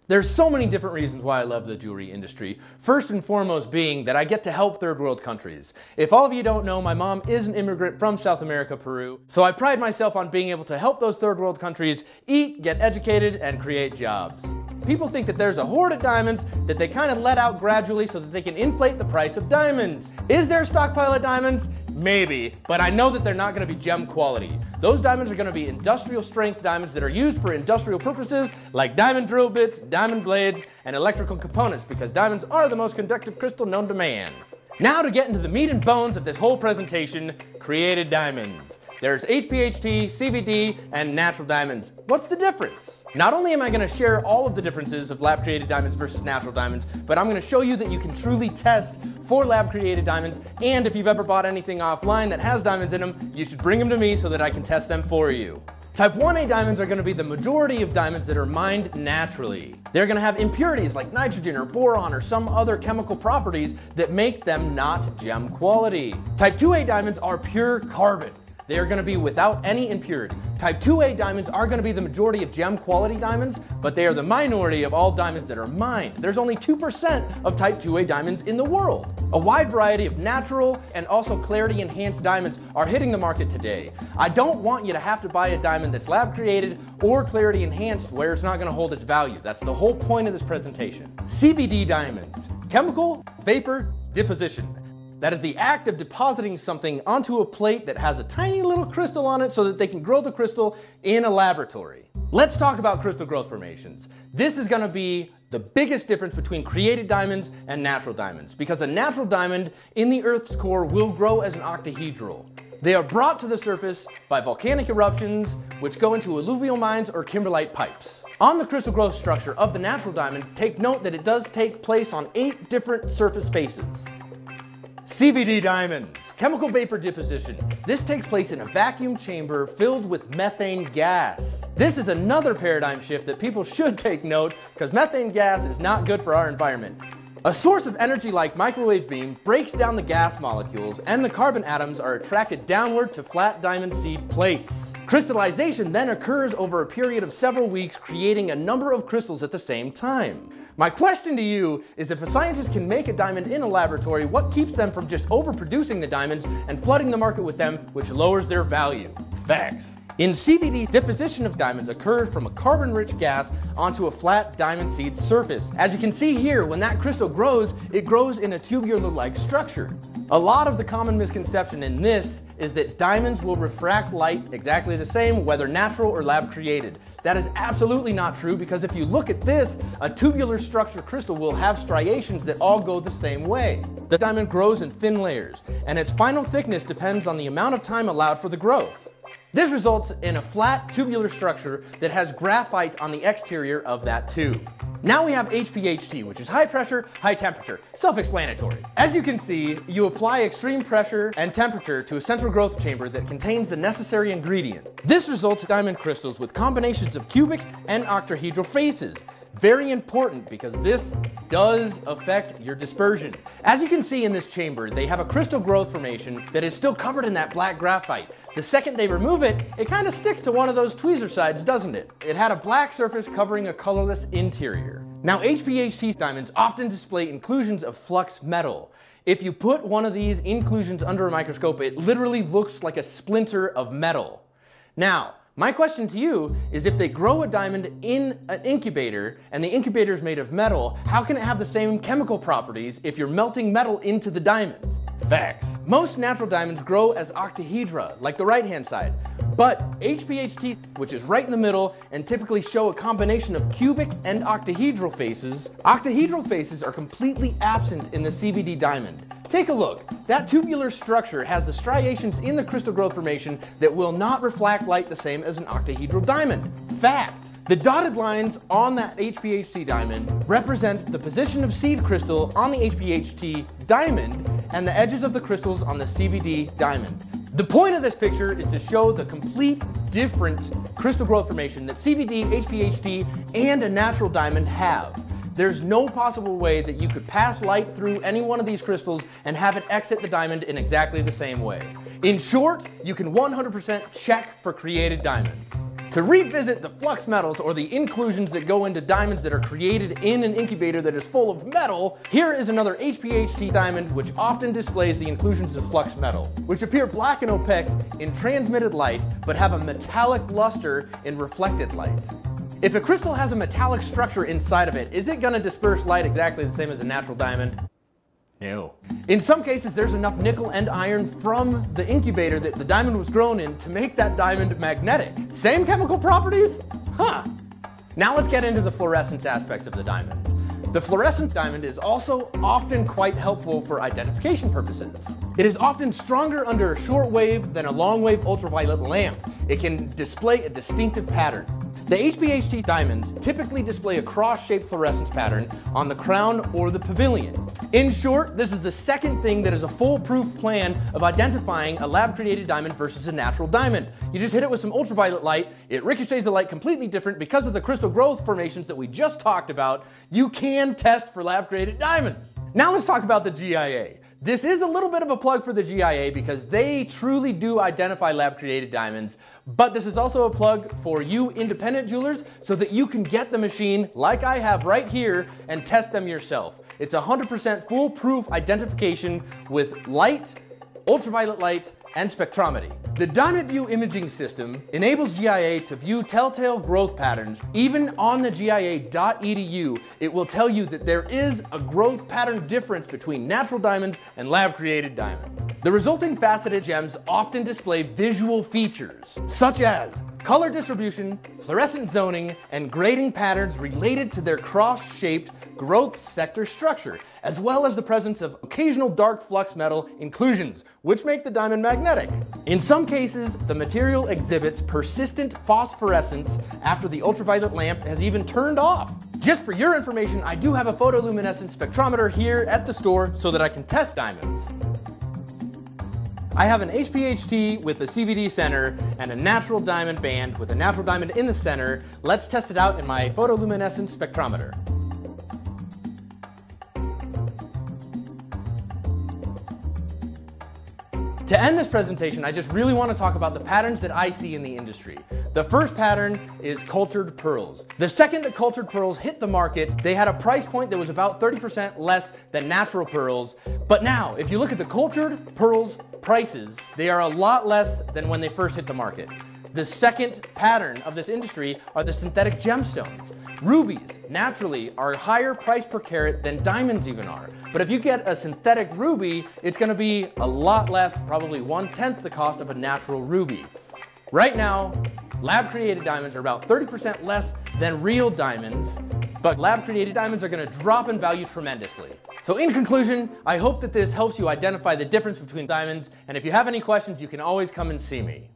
There's so many different reasons why I love the jewelry industry. First and foremost being that I get to help third world countries. If all of you don't know, my mom is an immigrant from South America, Peru. So I pride myself on being able to help those third world countries eat, get educated, and create jobs. People think that there's a hoard of diamonds that they kind of let out gradually so that they can inflate the price of diamonds. Is there a stockpile of diamonds? Maybe, but I know that they're not going to be gem quality. Those diamonds are going to be industrial strength diamonds that are used for industrial purposes like diamond drill bits, diamond blades, and electrical components because diamonds are the most conductive crystal known to man. Now to get into the meat and bones of this whole presentation, created diamonds. There's HPHT, CVD, and natural diamonds. What's the difference? Not only am I going to share all of the differences of lab-created diamonds versus natural diamonds, but I'm going to show you that you can truly test for lab-created diamonds, and if you've ever bought anything offline that has diamonds in them, you should bring them to me so that I can test them for you. Type 1A diamonds are going to be the majority of diamonds that are mined naturally. They're going to have impurities like nitrogen or boron or some other chemical properties that make them not gem quality. Type 2A diamonds are pure carbon. They are going to be without any impurity. Type 2A diamonds are going to be the majority of gem quality diamonds, but they are the minority of all diamonds that are mined. There's only 2% of Type 2A diamonds in the world. A wide variety of natural and also clarity enhanced diamonds are hitting the market today. I don't want you to have to buy a diamond that's lab created or clarity enhanced where it's not going to hold its value. That's the whole point of this presentation. CVD diamonds, chemical vapor deposition. That is the act of depositing something onto a plate that has a tiny little crystal on it so that they can grow the crystal in a laboratory. Let's talk about crystal growth formations. This is going to be the biggest difference between created diamonds and natural diamonds because a natural diamond in the Earth's core will grow as an octahedral. They are brought to the surface by volcanic eruptions which go into alluvial mines or kimberlite pipes. On the crystal growth structure of the natural diamond, take note that it does take place on 8 different surface faces. CVD diamonds, chemical vapor deposition. This takes place in a vacuum chamber filled with methane gas. This is another paradigm shift that people should take note because methane gas is not good for our environment. A source of energy like microwave beam breaks down the gas molecules and the carbon atoms are attracted downward to flat diamond seed plates. Crystallization then occurs over a period of several weeks, creating a number of crystals at the same time. My question to you is if a scientist can make a diamond in a laboratory, what keeps them from just overproducing the diamonds and flooding the market with them, which lowers their value? Facts. In CVD, deposition of diamonds occurs from a carbon-rich gas onto a flat diamond seed surface. As you can see here, when that crystal grows, it grows in a tubular-like structure. A lot of the common misconception in this is that diamonds will refract light exactly the same, whether natural or lab-created. That is absolutely not true because if you look at this, a tubular structure crystal will have striations that all go the same way. The diamond grows in thin layers, and its final thickness depends on the amount of time allowed for the growth. This results in a flat tubular structure that has graphite on the exterior of that tube. Now we have HPHT, which is high pressure, high temperature. Self-explanatory. As you can see, you apply extreme pressure and temperature to a central growth chamber that contains the necessary ingredients. This results in diamond crystals with combinations of cubic and octahedral faces. Very important because this does affect your dispersion. As you can see in this chamber, they have a crystal growth formation that is still covered in that black graphite. The second they remove it, it kind of sticks to one of those tweezer sides, doesn't it? It had a black surface covering a colorless interior. Now, HPHT diamonds often display inclusions of flux metal. If you put one of these inclusions under a microscope, it literally looks like a splinter of metal. Now, my question to you is if they grow a diamond in an incubator and the incubator is made of metal, how can it have the same chemical properties if you're melting metal into the diamond? Facts. Most natural diamonds grow as octahedra, like the right-hand side, but HPHT, which is right in the middle and typically show a combination of cubic and octahedral faces are completely absent in the CVD diamond. Take a look. That tubular structure has the striations in the crystal growth formation that will not reflect light the same as an octahedral diamond. Fact. The dotted lines on that HPHT diamond represent the position of seed crystal on the HPHT diamond and the edges of the crystals on the CVD diamond. The point of this picture is to show the complete different crystal growth formation that CVD, HPHT, and a natural diamond have. There's no possible way that you could pass light through any one of these crystals and have it exit the diamond in exactly the same way. In short, you can 100% check for created diamonds. To revisit the flux metals, or the inclusions that go into diamonds that are created in an incubator that is full of metal, here is another HPHT diamond which often displays the inclusions of flux metal, which appear black and opaque in transmitted light, but have a metallic luster in reflected light. If a crystal has a metallic structure inside of it, is it going to disperse light exactly the same as a natural diamond? No. In some cases, there's enough nickel and iron from the incubator that the diamond was grown in to make that diamond magnetic. Same chemical properties? Huh. Now let's get into the fluorescence aspects of the diamond. The fluorescence diamond is also often quite helpful for identification purposes. It is often stronger under a short wave than a long wave ultraviolet lamp. It can display a distinctive pattern. The HPHT diamonds typically display a cross-shaped fluorescence pattern on the crown or the pavilion. In short, this is the second thing that is a foolproof plan of identifying a lab-created diamond versus a natural diamond. You just hit it with some ultraviolet light, it ricochets the light completely different because of the crystal growth formations that we just talked about. You can test for lab-created diamonds. Now let's talk about the GIA. This is a little bit of a plug for the GIA because they truly do identify lab-created diamonds, but this is also a plug for you independent jewelers so that you can get the machine like I have right here and test them yourself. It's 100% foolproof identification with light, ultraviolet light, and spectrometry. The Diamond View imaging system enables GIA to view telltale growth patterns. Even on the GIA.edu, it will tell you that there is a growth pattern difference between natural diamonds and lab-created diamonds. The resulting faceted gems often display visual features, such as color distribution, fluorescent zoning, and grading patterns related to their cross-shaped growth sector structure, as well as the presence of occasional dark flux metal inclusions, which make the diamond magnetic. In some cases, the material exhibits persistent phosphorescence after the ultraviolet lamp has even turned off. Just for your information, I do have a photoluminescence spectrometer here at the store so that I can test diamonds. I have an HPHT with a CVD center and a natural diamond band with a natural diamond in the center. Let's test it out in my photoluminescence spectrometer. To end this presentation, I just really want to talk about the patterns that I see in the industry. The first pattern is cultured pearls. The second that cultured pearls hit the market, they had a price point that was about 30% less than natural pearls. But now, if you look at the cultured pearls prices, they are a lot less than when they first hit the market. The second pattern of this industry are the synthetic gemstones. Rubies, naturally, are higher price per carat than diamonds even are. But if you get a synthetic ruby, it's going to be a lot less, probably 1/10 the cost of a natural ruby. Right now, lab-created diamonds are about 30% less than real diamonds, but lab-created diamonds are going to drop in value tremendously. So in conclusion, I hope that this helps you identify the difference between diamonds, and if you have any questions, you can always come and see me.